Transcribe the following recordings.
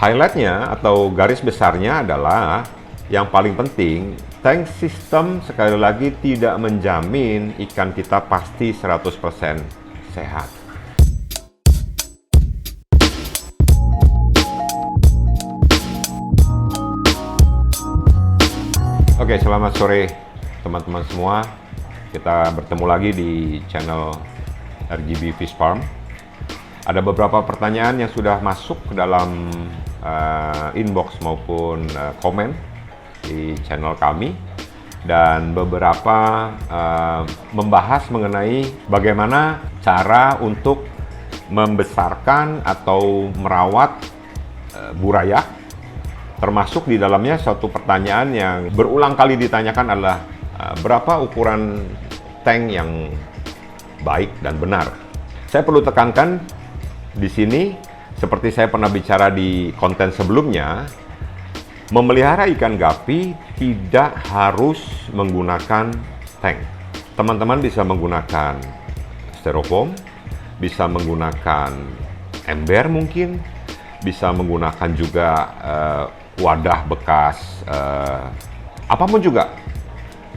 Highlightnya atau garis besarnya adalah yang paling penting, tank system sekali lagi tidak menjamin ikan kita pasti 100% sehat. Oke, selamat sore teman-teman semua. Kita bertemu lagi di channel RGB Fish Farm. Ada beberapa pertanyaan yang sudah masuk ke dalam inbox maupun komen di channel kami, dan beberapa membahas mengenai bagaimana cara untuk membesarkan atau merawat burayak. Termasuk di dalamnya suatu pertanyaan yang berulang kali ditanyakan adalah berapa ukuran tank yang baik dan benar. Saya perlu tekankan di sini, seperti saya pernah bicara di konten sebelumnya, memelihara ikan gapi tidak harus menggunakan tank. Teman-teman bisa menggunakan styrofoam, bisa menggunakan ember mungkin, bisa menggunakan juga wadah bekas, apapun juga.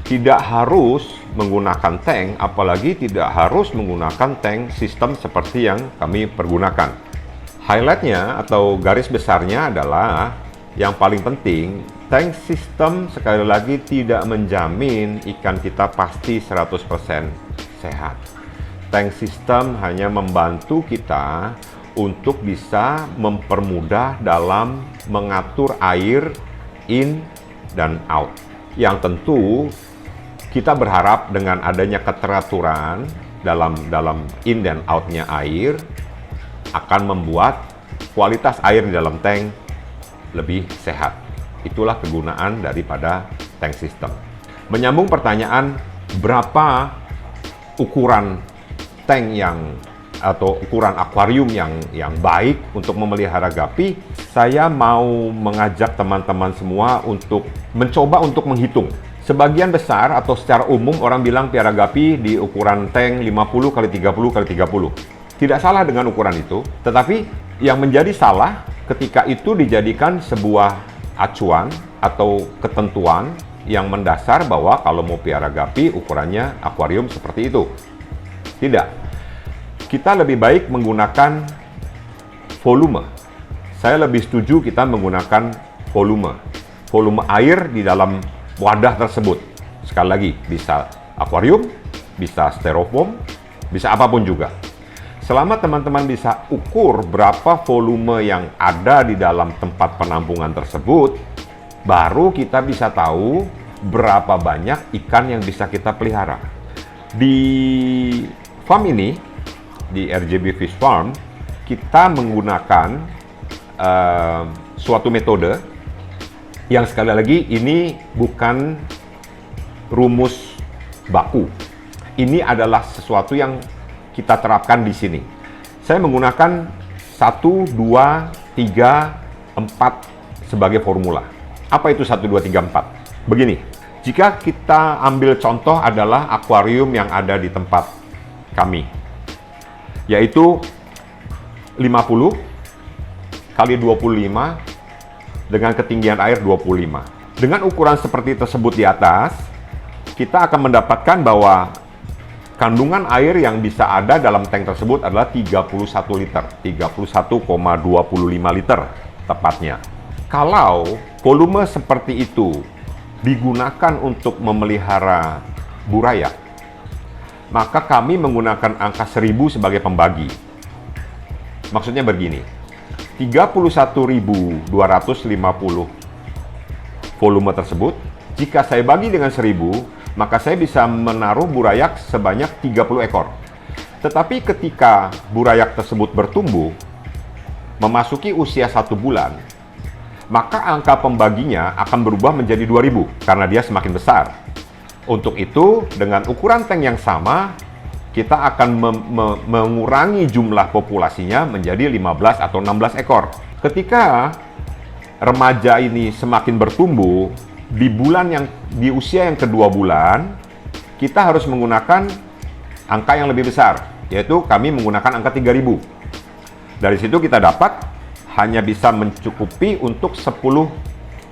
Tidak harus menggunakan tank, apalagi tidak harus menggunakan tank sistem seperti yang kami pergunakan. Highlightnya atau garis besarnya adalah yang paling penting, tank sistem sekali lagi tidak menjamin ikan kita pasti 100% sehat. Tank sistem hanya membantu kita untuk bisa mempermudah dalam mengatur air in dan out. Yang tentu kita berharap dengan adanya keteraturan dalam in dan out-nya air akan membuat kualitas air di dalam tank lebih sehat. Itulah kegunaan daripada tank system. Menyambung pertanyaan, berapa ukuran tank atau ukuran akuarium yang baik untuk memelihara gapi? Saya mau mengajak teman-teman semua untuk mencoba untuk menghitung. Sebagian besar atau secara umum orang bilang piara gapi di ukuran tank 50 x 30 x 30. Tidak salah dengan ukuran itu, tetapi yang menjadi salah ketika itu dijadikan sebuah acuan atau ketentuan yang mendasar bahwa kalau mau piara gapi ukurannya akuarium seperti itu. Tidak. Kita lebih baik menggunakan volume. Saya lebih setuju kita menggunakan volume. Volume air di dalam wadah tersebut. Sekali lagi, bisa akuarium, bisa styrofoam, bisa apapun juga. Selama teman-teman bisa ukur berapa volume yang ada di dalam tempat penampungan tersebut, baru kita bisa tahu berapa banyak ikan yang bisa kita pelihara. Di farm ini, di RGB Fish Farm, kita menggunakan suatu metode yang sekali lagi ini bukan rumus baku. Ini adalah sesuatu yang kita terapkan di sini. Saya menggunakan 1, 2, 3, 4 sebagai formula. Apa itu 1, 2, 3, 4? Begini, jika kita ambil contoh adalah akuarium yang ada di tempat kami, yaitu 50 kali 25 dengan ketinggian air 25. Dengan ukuran seperti tersebut di atas, kita akan mendapatkan bahwa kandungan air yang bisa ada dalam tank tersebut adalah 31 liter, 31,25 liter tepatnya. Kalau volume seperti itu digunakan untuk memelihara burayak, maka kami menggunakan angka 1000 sebagai pembagi. Maksudnya begini, 31.250 volume tersebut, jika saya bagi dengan 1000, maka saya bisa menaruh burayak sebanyak 30 ekor. Tetapi ketika burayak tersebut bertumbuh, memasuki usia 1 bulan, maka angka pembaginya akan berubah menjadi 2000 karena dia semakin besar. Untuk itu, dengan ukuran tank yang sama, kita akan mengurangi jumlah populasinya menjadi 15 atau 16 ekor. Ketika remaja ini semakin bertumbuh, di usia yang kedua bulan, kita harus menggunakan angka yang lebih besar, yaitu kami menggunakan angka 3000. Dari situ kita dapat hanya bisa mencukupi untuk 10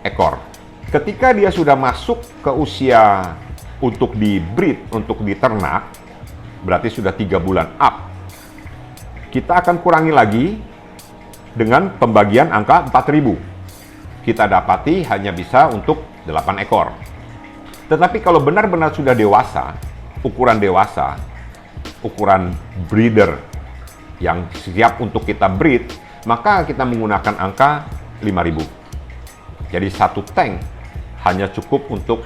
ekor. Ketika dia sudah masuk ke usia untuk di-breed, untuk diternak, berarti sudah 3 bulan up, kita akan kurangi lagi dengan pembagian angka 4.000. Kita dapati hanya bisa untuk 8 ekor. Tetapi kalau benar-benar sudah dewasa, ukuran breeder yang siap untuk kita breed, maka kita menggunakan angka 5.000. Jadi satu tank hanya cukup untuk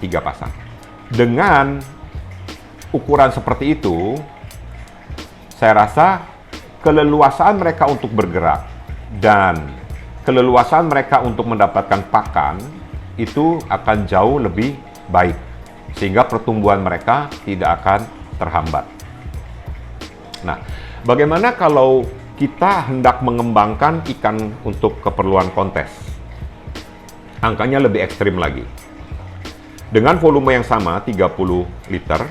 3 pasang. Dengan ukuran seperti itu, saya rasa keleluasaan mereka untuk bergerak dan keleluasaan mereka untuk mendapatkan pakan itu akan jauh lebih baik, sehingga pertumbuhan mereka tidak akan terhambat. Nah, bagaimana kalau kita hendak mengembangkan ikan untuk keperluan kontes? Angkanya lebih ekstrim lagi. Dengan volume yang sama, 30 liter,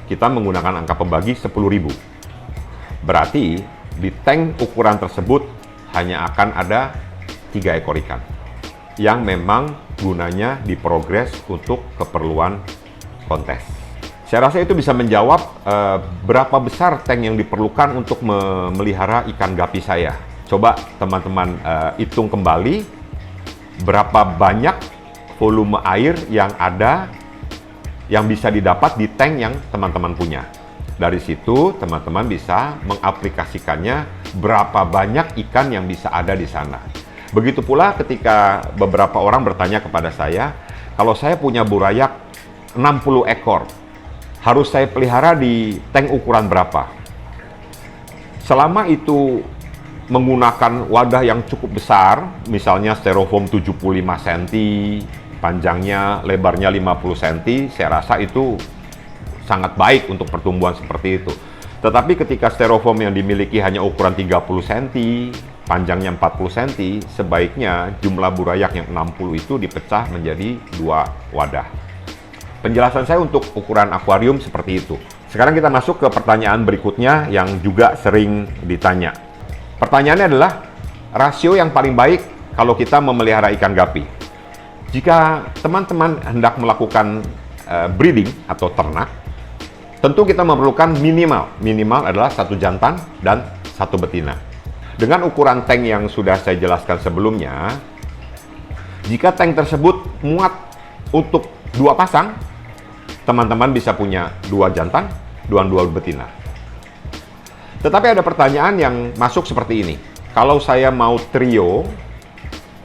kita menggunakan angka pembagi 10.000. Berarti di tank ukuran tersebut hanya akan ada 3 ekor ikan yang memang gunanya diprogres untuk keperluan kontes. Saya rasa itu bisa menjawab berapa besar tank yang diperlukan untuk memelihara ikan gapi saya. Coba teman-teman hitung kembali berapa banyak volume air yang ada yang bisa didapat di tank yang teman-teman punya. Dari situ teman-teman bisa mengaplikasikannya berapa banyak ikan yang bisa ada di sana. Begitu pula ketika beberapa orang bertanya kepada saya, kalau saya punya burayak 60 ekor, harus saya pelihara di tank ukuran berapa? Selama itu menggunakan wadah yang cukup besar, misalnya styrofoam 75 cm, panjangnya, lebarnya 50 cm, saya rasa itu sangat baik untuk pertumbuhan seperti itu. Tetapi ketika styrofoam yang dimiliki hanya ukuran 30 cm, panjangnya 40 cm, sebaiknya jumlah burayak yang 60 itu dipecah menjadi 2 wadah. Penjelasan saya untuk ukuran akuarium seperti itu. Sekarang kita masuk ke pertanyaan berikutnya yang juga sering ditanya. Pertanyaannya adalah rasio yang paling baik kalau kita memelihara ikan gapi. Jika teman-teman hendak melakukan breeding atau ternak, tentu kita memerlukan minimal adalah 1 jantan dan 1 betina. Dengan ukuran tank yang sudah saya jelaskan sebelumnya, jika tank tersebut muat untuk 2 pasang, teman-teman bisa punya 2 jantan, 2 betina. Tetapi ada pertanyaan yang masuk seperti ini. Kalau saya mau trio,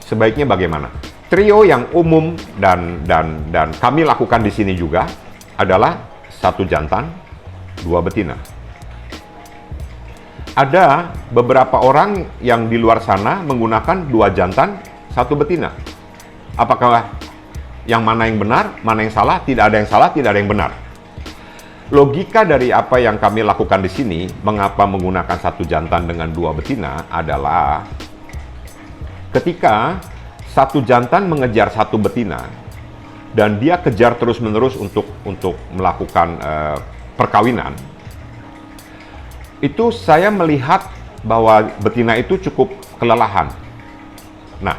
sebaiknya bagaimana? Trio yang umum dan kami lakukan di sini juga adalah 1 jantan, 2 betina. Ada beberapa orang yang di luar sana menggunakan 2 jantan, 1 betina. Apakah yang mana yang benar, mana yang salah? Tidak ada yang salah, tidak ada yang benar. Logika dari apa yang kami lakukan di sini, mengapa menggunakan 1 jantan dengan 2 betina adalah ketika 1 jantan mengejar 1 betina dan dia kejar terus-menerus untuk melakukan perkawinan, itu saya melihat bahwa betina itu cukup kelelahan. Nah,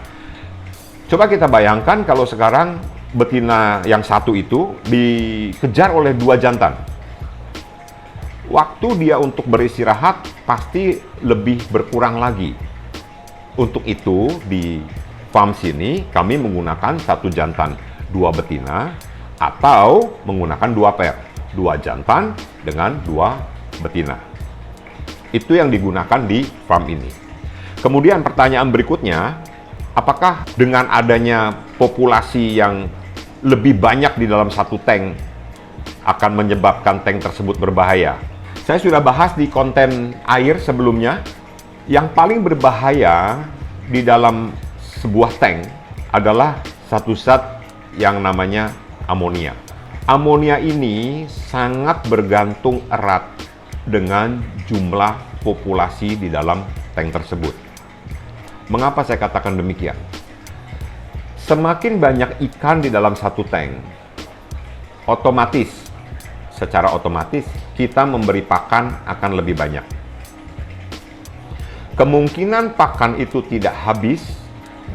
coba kita bayangkan kalau sekarang betina yang 1 itu dikejar oleh 2 jantan. Waktu dia untuk beristirahat pasti lebih berkurang lagi. Untuk itu di farm sini kami menggunakan 1 jantan, 2 betina, atau menggunakan 2 pair, 2 jantan dengan 2 betina. Itu yang digunakan di farm ini. Kemudian pertanyaan berikutnya, apakah dengan adanya populasi yang lebih banyak di dalam 1 tank akan menyebabkan tank tersebut berbahaya? Saya sudah bahas di konten air sebelumnya. Yang paling berbahaya di dalam sebuah tank adalah satu zat yang namanya amonia. Amonia ini sangat bergantung erat dengan jumlah populasi di dalam tank tersebut. Mengapa saya katakan demikian? Semakin banyak ikan di dalam 1 tank, secara otomatis kita memberi pakan akan lebih banyak. Kemungkinan pakan itu tidak habis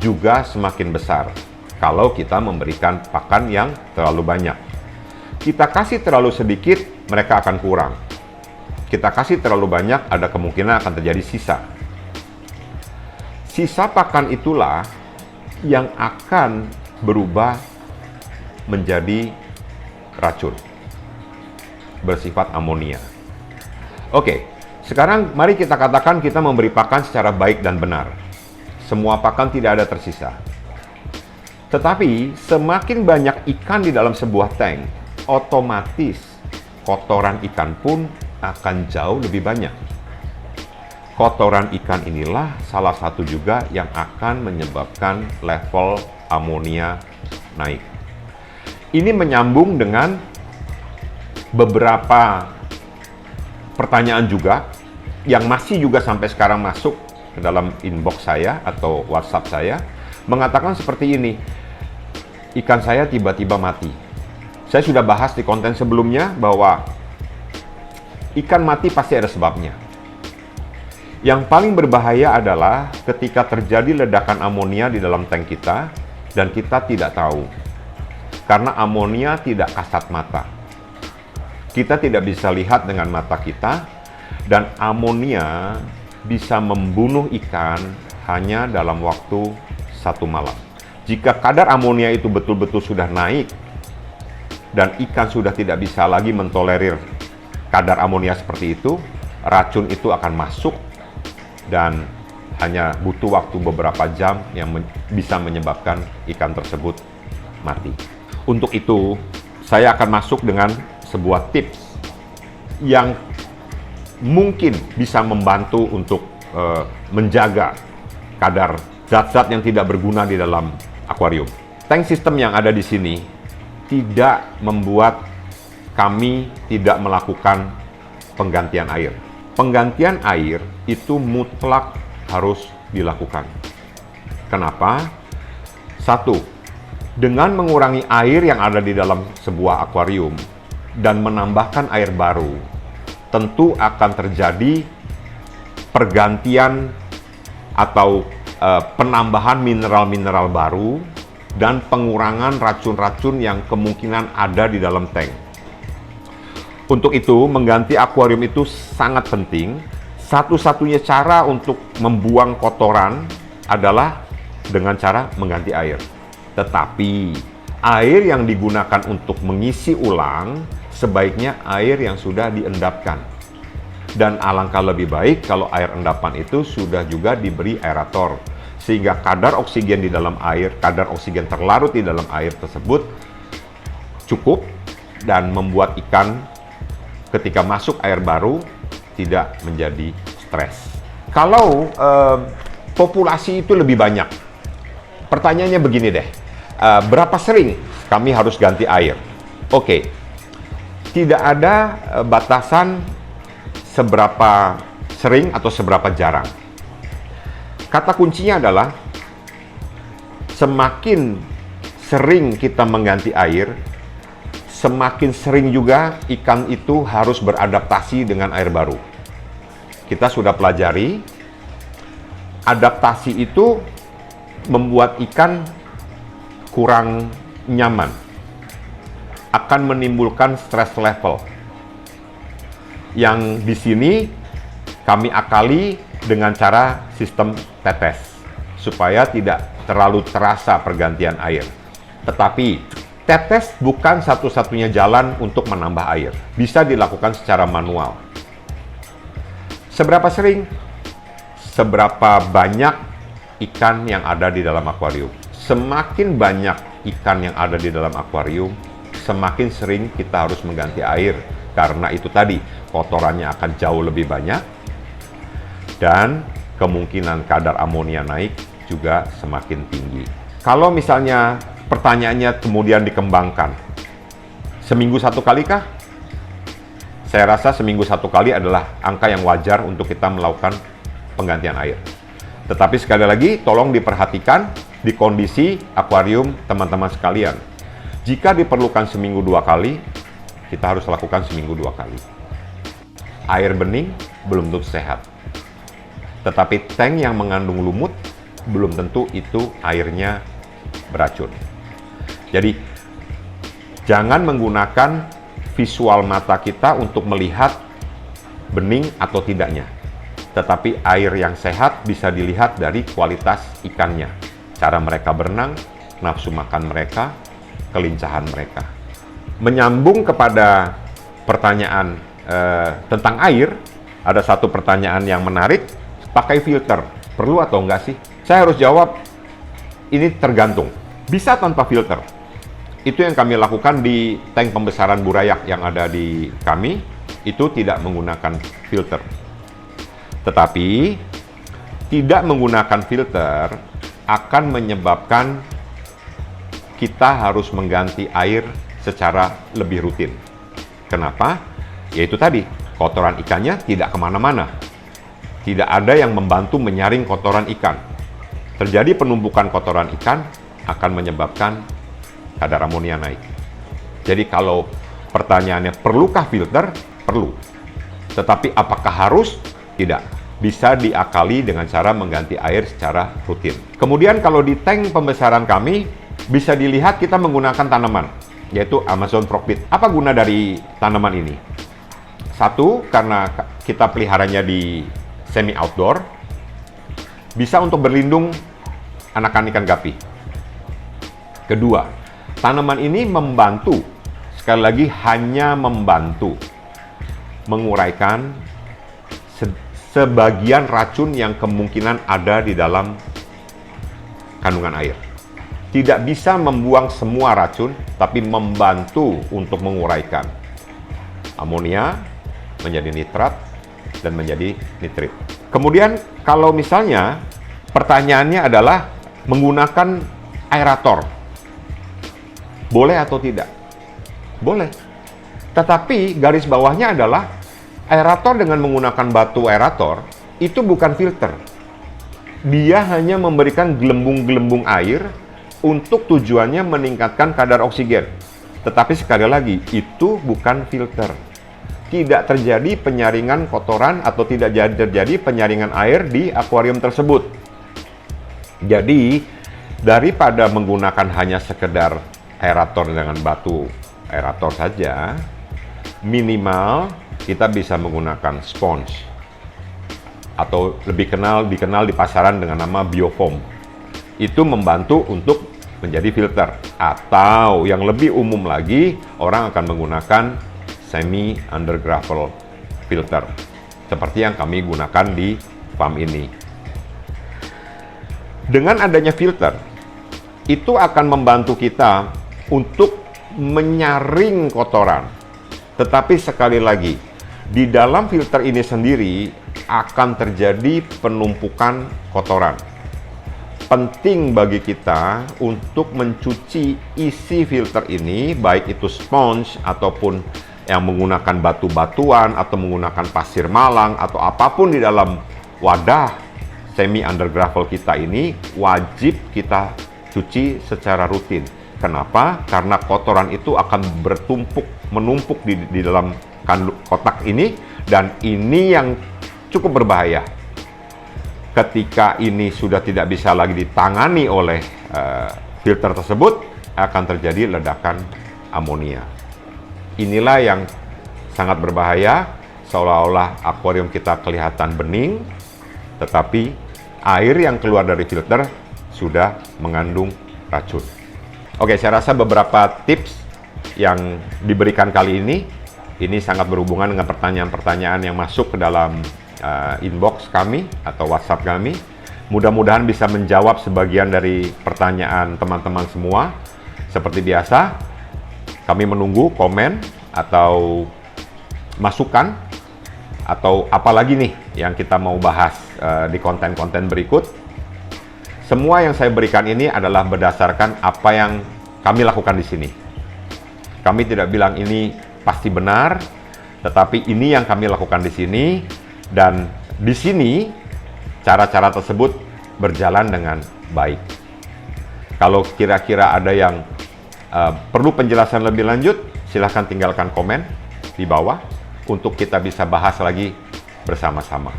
juga semakin besar kalau kita memberikan pakan yang terlalu banyak. Kita kasih terlalu sedikit, mereka akan kurang. Kita kasih terlalu banyak, ada kemungkinan akan terjadi sisa. Sisa pakan itulah yang akan berubah menjadi racun, bersifat amonia. Oke, sekarang mari kita katakan kita memberi pakan secara baik dan benar. Semua pakan tidak ada tersisa. Tetapi semakin banyak ikan di dalam sebuah tank, otomatis kotoran ikan pun akan jauh lebih banyak. Kotoran ikan inilah salah satu juga yang akan menyebabkan level amonia naik. Ini menyambung dengan beberapa pertanyaan juga yang masih juga sampai sekarang masuk ke dalam inbox saya atau WhatsApp saya, mengatakan seperti ini, ikan saya tiba-tiba mati. Saya sudah bahas di konten sebelumnya bahwa ikan mati pasti ada sebabnya. Yang paling berbahaya adalah ketika terjadi ledakan amonia di dalam tank kita dan kita tidak tahu. Karena amonia tidak kasat mata. Kita tidak bisa lihat dengan mata kita dan amonia bisa membunuh ikan hanya dalam waktu 1 malam. Jika kadar amonia itu betul-betul sudah naik dan ikan sudah tidak bisa lagi mentolerir kadar amonia seperti itu, racun itu akan masuk dan hanya butuh waktu beberapa jam yang bisa menyebabkan ikan tersebut mati. Untuk itu, saya akan masuk dengan sebuah tips yang mungkin bisa membantu untuk menjaga kadar zat-zat yang tidak berguna di dalam akuarium. Tank sistem yang ada di sini tidak membuat kami tidak melakukan penggantian air. Penggantian air itu mutlak harus dilakukan. Kenapa? 1, dengan mengurangi air yang ada di dalam sebuah akuarium dan menambahkan air baru, tentu akan terjadi pergantian atau penambahan mineral-mineral baru dan pengurangan racun-racun yang kemungkinan ada di dalam tank. Untuk itu, mengganti akuarium itu sangat penting. Satu-satunya cara untuk membuang kotoran adalah dengan cara mengganti air. Tetapi, air yang digunakan untuk mengisi ulang sebaiknya air yang sudah diendapkan. Dan alangkah lebih baik kalau air endapan itu sudah juga diberi aerator. Sehingga kadar oksigen di dalam air, kadar oksigen terlarut di dalam air tersebut cukup dan membuat ikan ketika masuk air baru tidak menjadi stres. Kalau populasi itu lebih banyak, pertanyaannya begini deh, berapa sering kami harus ganti air? Oke, tidak ada batasan seberapa sering atau seberapa jarang. Kata kuncinya adalah semakin sering kita mengganti air, semakin sering juga ikan itu harus beradaptasi dengan air baru. Kita sudah pelajari, adaptasi itu membuat ikan kurang nyaman, akan menimbulkan stress level. Yang di sini kami akali dengan cara sistem tetes, supaya tidak terlalu terasa pergantian air. Tetapi tetes bukan satu-satunya jalan untuk menambah air. Bisa dilakukan secara manual. Seberapa sering? Seberapa banyak ikan yang ada di dalam akuarium. Semakin banyak ikan yang ada di dalam akuarium, semakin sering kita harus mengganti air. Karena itu tadi, kotorannya akan jauh lebih banyak. Dan kemungkinan kadar amonia naik juga semakin tinggi. Kalau misalnya pertanyaannya kemudian dikembangkan, seminggu 1 kali kah? Saya rasa seminggu 1 kali adalah angka yang wajar untuk kita melakukan penggantian air. Tetapi sekali lagi, tolong diperhatikan di kondisi akuarium teman-teman sekalian. Jika diperlukan seminggu 2 kali, kita harus lakukan seminggu 2 kali. Air bening belum tentu sehat. Tetapi tank yang mengandung lumut belum tentu itu airnya beracun. Jadi jangan menggunakan visual mata kita untuk melihat bening atau tidaknya. Tetapi air yang sehat bisa dilihat dari kualitas ikannya, cara mereka berenang, nafsu makan mereka, kelincahan mereka. Menyambung kepada pertanyaan tentang air, ada satu pertanyaan yang menarik, pakai filter, perlu atau enggak sih? Saya harus jawab, ini tergantung. Bisa tanpa filter. Itu yang kami lakukan di tank pembesaran burayak yang ada di kami, itu tidak menggunakan filter. Tetapi, tidak menggunakan filter akan menyebabkan kita harus mengganti air secara lebih rutin. Kenapa? Yaitu tadi, kotoran ikannya tidak kemana-mana. Tidak ada yang membantu menyaring kotoran ikan. Terjadi penumpukan kotoran ikan akan menyebabkan kadar amonia naik. Jadi kalau pertanyaannya perlukah filter? Perlu. Tetapi apakah harus? Tidak. Bisa diakali dengan cara mengganti air secara rutin. Kemudian kalau di tank pembesaran kami, bisa dilihat kita menggunakan tanaman, yaitu Amazon Frogpit. Apa guna dari tanaman ini? Satu, karena kita peliharanya di semi outdoor, bisa untuk berlindung anakan ikan gapi. Kedua, tanaman ini membantu, sekali lagi hanya membantu, menguraikan sebagian racun yang kemungkinan ada di dalam kandungan air. Tidak bisa membuang semua racun, tapi membantu untuk menguraikan amonia menjadi nitrat dan menjadi nitrit. Kemudian kalau misalnya pertanyaannya adalah menggunakan aerator, boleh atau tidak? Boleh. Tetapi garis bawahnya adalah aerator dengan menggunakan batu aerator itu bukan filter. Dia hanya memberikan gelembung-gelembung air untuk tujuannya meningkatkan kadar oksigen. Tetapi sekali lagi, itu bukan filter. Tidak terjadi penyaringan kotoran atau tidak terjadi penyaringan air di akuarium tersebut. Jadi, daripada menggunakan hanya sekedar aerator dengan batu aerator saja, minimal kita bisa menggunakan sponge atau lebih dikenal di pasaran dengan nama biofoam. Itu membantu untuk menjadi filter, atau yang lebih umum lagi orang akan menggunakan semi undergravel filter seperti yang kami gunakan di farm ini. Dengan adanya filter itu akan membantu kita untuk menyaring kotoran. Tetapi sekali lagi, di dalam filter ini sendiri akan terjadi penumpukan kotoran. Penting bagi kita untuk mencuci isi filter ini, baik itu sponge ataupun yang menggunakan batu-batuan atau menggunakan pasir malang atau apapun di dalam wadah semi undergravel kita ini, wajib kita cuci secara rutin. Kenapa? Karena kotoran itu akan menumpuk di dalam kotak ini, dan ini yang cukup berbahaya. Ketika ini sudah tidak bisa lagi ditangani oleh filter tersebut, akan terjadi ledakan amonia. Inilah yang sangat berbahaya, seolah-olah akuarium kita kelihatan bening, tetapi air yang keluar dari filter sudah mengandung racun. Oke, saya rasa beberapa tips yang diberikan kali ini sangat berhubungan dengan pertanyaan-pertanyaan yang masuk ke dalam inbox kami atau WhatsApp kami. Mudah-mudahan bisa menjawab sebagian dari pertanyaan teman-teman semua. Seperti biasa, kami menunggu komen atau masukan atau apalagi nih yang kita mau bahas di konten-konten berikut. Semua yang saya berikan ini adalah berdasarkan apa yang kami lakukan di sini. Kami tidak bilang ini pasti benar, tetapi ini yang kami lakukan di sini, dan di sini cara-cara tersebut berjalan dengan baik. Kalau kira-kira ada yang perlu penjelasan lebih lanjut, silahkan tinggalkan komen di bawah untuk kita bisa bahas lagi bersama-sama.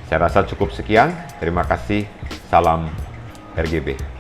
Saya rasa cukup sekian. Terima kasih. Salam RGB.